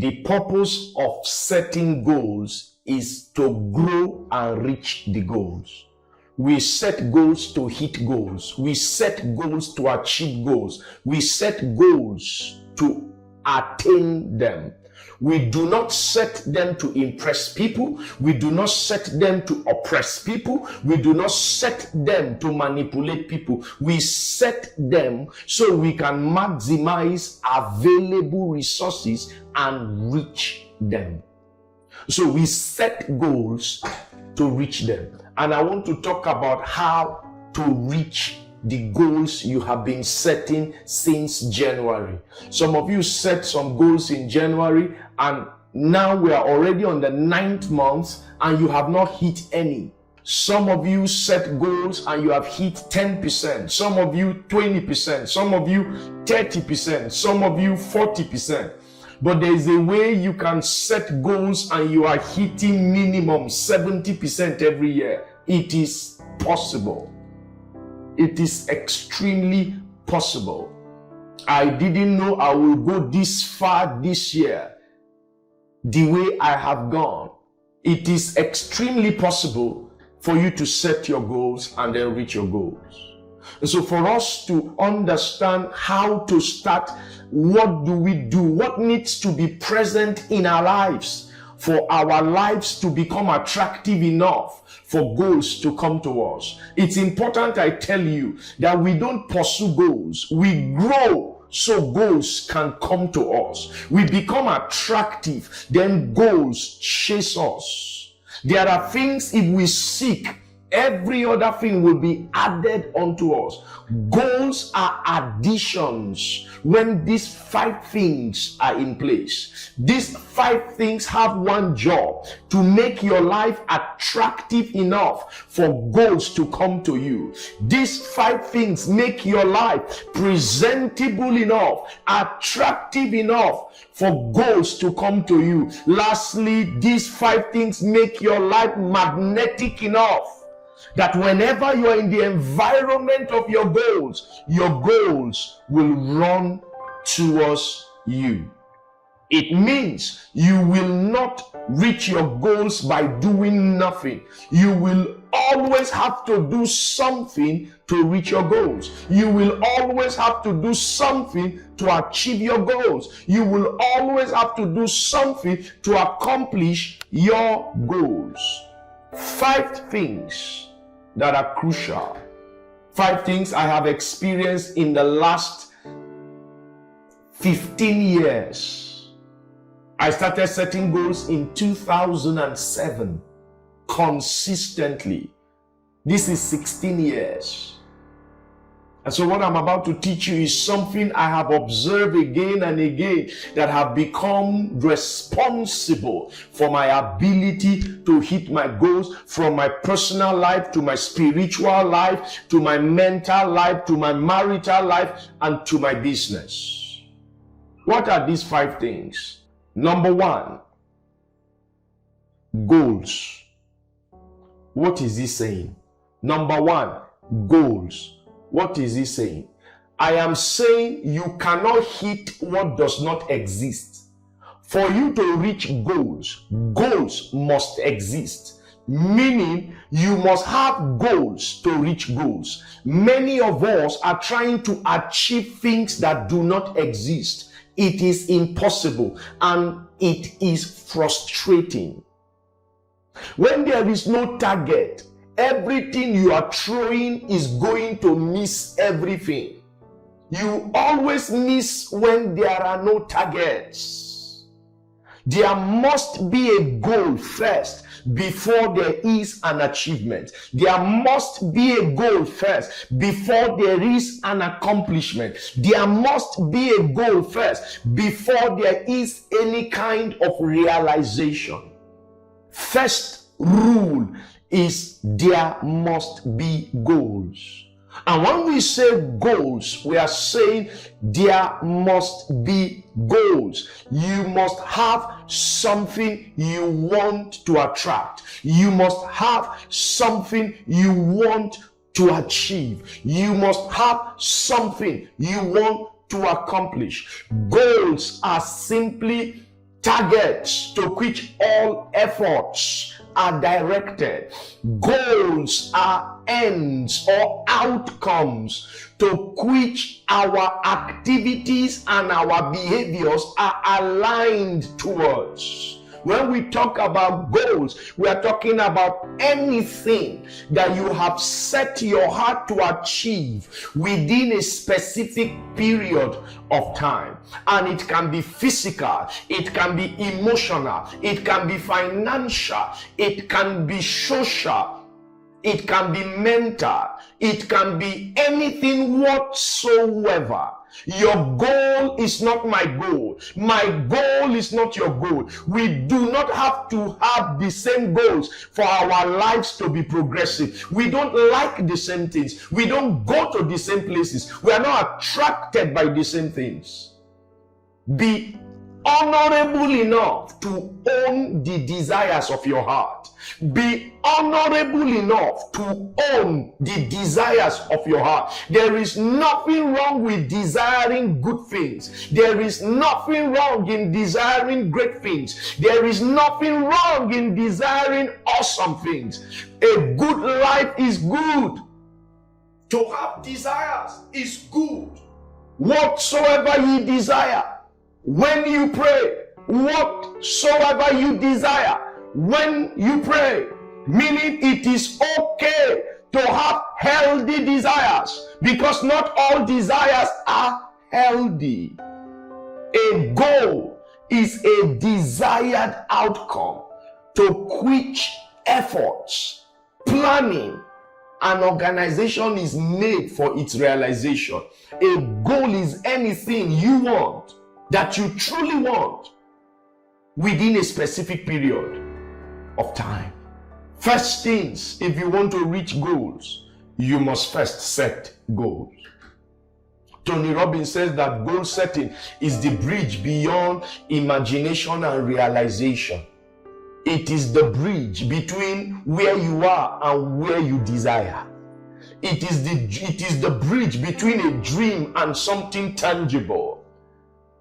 The purpose of setting goals is to grow and reach the goals. We set goals to hit goals. We set goals to achieve goals. We set goals to attain them. We do not set them to impress people. We do not set them to oppress people. We do not set them to manipulate people. We set them so we can maximize available resources and reach them. So we set goals to reach them. And I want to talk about how to reach the goals you have been setting since January. Some of you set some goals in January, and now we are already on the 9th month and you have not hit any. Some of you set goals and you have hit 10%, some of you 20%, some of you 30%, some of you 40%. But there is a way you can set goals and you are hitting minimum 70% every year. It is possible. It is extremely possible. I didn't know I will go this far this year the way I have gone. It is extremely possible for you to set your goals and then reach your goals. And so for us to understand how to start, what do we do? What needs to be present in our lives for our lives to become attractive enough for goals to come to us? It's important, I tell you, that we don't pursue goals. We grow so goals can come to us. We become attractive, then goals chase us. There are things, if we seek, every other thing will be added onto us. Goals are additions when these 5 things are in place. These 5 things have one job: to make your life attractive enough for goals to come to you. These 5 things make your life presentable enough, attractive enough for goals to come to you. Lastly, these 5 things make your life magnetic enough that whenever you are in the environment of your goals will run towards you. It means you will not reach your goals by doing nothing. You will always have to do something to reach your goals. You will always have to do something to achieve your goals. You will always have to do something to accomplish your goals. 5 things that are crucial. 5 things I have experienced in the last 15 years. I started setting goals in 2007 consistently. This is 16 years. And so what I'm about to teach you is something I have observed again and again that have become responsible for my ability to hit my goals, from my personal life to my spiritual life, to my mental life, to my marital life, and to my business. What are these 5 things? Number 1, goals. What is he saying? Number 1, goals. What is he saying? I am saying you cannot hit what does not exist. For you to reach goals, goals must exist. Meaning you must have goals to reach goals. Many of us are trying to achieve things that do not exist. It is impossible and it is frustrating. When there is no target, everything you are throwing is going to miss everything. You always miss when there are no targets. There must be a goal first before there is an achievement. There must be a goal first before there is an accomplishment. There must be a goal first before there is any kind of realization. First rule is there must be goals. And when we say goals, we are saying there must be goals. You must have something you want to attract. You must have something you want to achieve. You must have something you want to accomplish. Goals are simply targets to which all efforts are directed. Goals are ends or outcomes to which our activities and our behaviors are aligned towards. When we talk about goals, we are talking about anything that you have set your heart to achieve within a specific period of time. And it can be physical, it can be emotional, it can be financial, it can be social, it can be mental, it can be anything whatsoever. Your goal is not my goal. My goal is not your goal. We do not have to have the same goals for our lives to be progressive. We don't like the same things. We don't go to the same places. We are not attracted by the same things. Be honorable enough to own the desires of your heart. Be honorable enough to own the desires of your heart. There is nothing wrong with desiring good things. There is nothing wrong in desiring great things. There is nothing wrong in desiring awesome things. A good life is good. To have desires is good. Whatsoever ye desire, when you pray, whatsoever you desire, when you pray, meaning it is okay to have healthy desires, because not all desires are healthy. A goal is a desired outcome to which efforts, planning, and organization is made for its realization. A goal is anything you want, that you truly want, within a specific period of time. First things, if you want to reach goals, you must first set goals. Tony Robbins says that goal setting is the bridge beyond imagination and realization. It is the bridge between where you are and where you desire. It is the bridge between a dream and something tangible.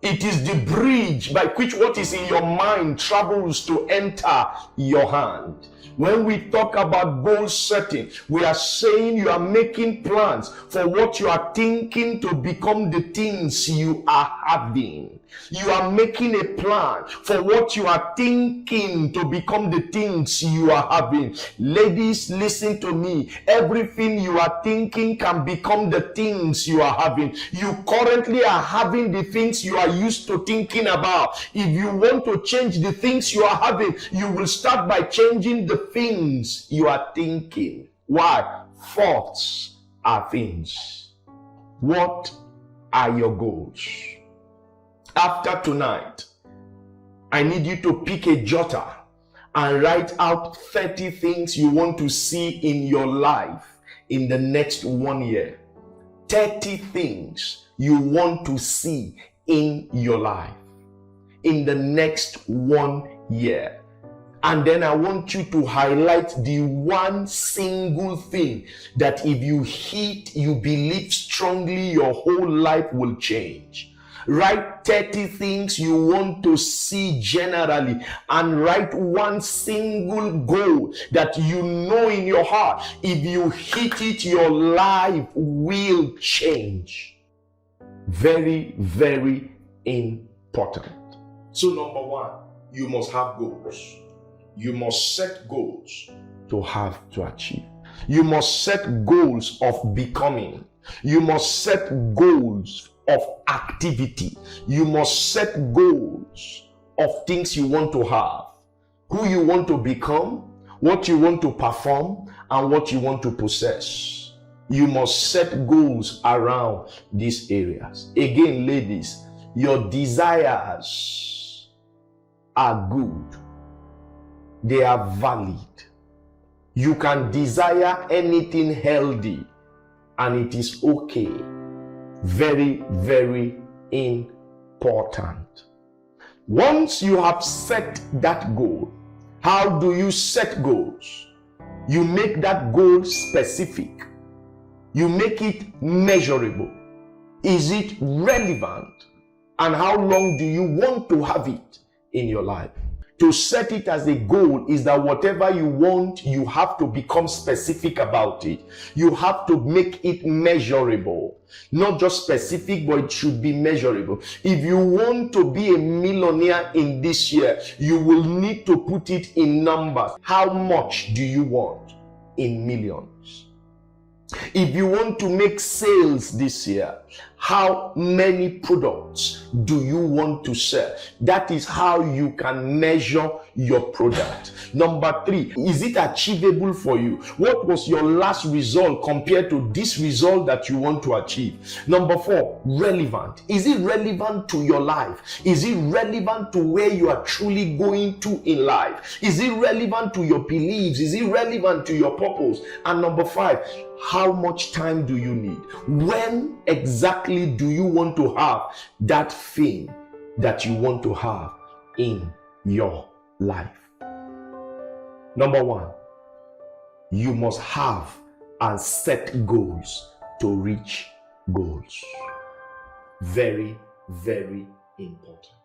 It is the bridge by which what is in your mind travels to enter your hand. When we talk about goal setting, we are saying you are making plans for what you are thinking to become the things you are having. You are making a plan for what you are thinking to become the things you are having. Ladies, listen to me. Everything you are thinking can become the things you are having. You currently are having the things you are used to thinking about. If you want to change the things you are having, you will start by changing the things you are thinking. Why? Thoughts are things. What are your goals? After tonight, I need you to pick a jotter and write out 30 things you want to see in your life in the next 1 year. 30 things you want to see in your life in the next 1 year. And then I want you to highlight the one single thing that if you hit, you believe strongly your whole life will change. Write 30 things you want to see generally, and write one single goal that you know in your heart, if you hit it, your life will change. Very, very important. So number one, you must have goals. You must set goals to achieve. You must set goals of becoming. You must set goals of activity. You must set goals of things you want to have, who you want to become, what you want to perform, and what you want to possess. You must set goals around these areas. Again, ladies, your desires are good. They are valid. You can desire anything healthy, and it is okay. Very, very important. Once you have set that goal, how do you set goals? You make that goal specific. You make it measurable. Is it relevant? And how long do you want to have it? in your life. To set it as a goal is that whatever you want, you have to become specific about it. You have to make it measurable. Not just specific, but it should be measurable. If you want to be a millionaire in this year, you will need to put it in numbers. How much do you want in millions? If you want to make sales this year, how many products do you want to sell? That is how you can measure your product. Number 3, is it achievable for you? What was your last result compared to this result that you want to achieve? Number 4, relevant. Is it relevant to your life? Is it relevant to where you are truly going to in life? Is it relevant to your beliefs? Is it relevant to your purpose? And number 5, how much time do you need? When exactly do you want to have that thing that you want to have in your life? Number 1, you must have and set goals to reach goals. Very, very important.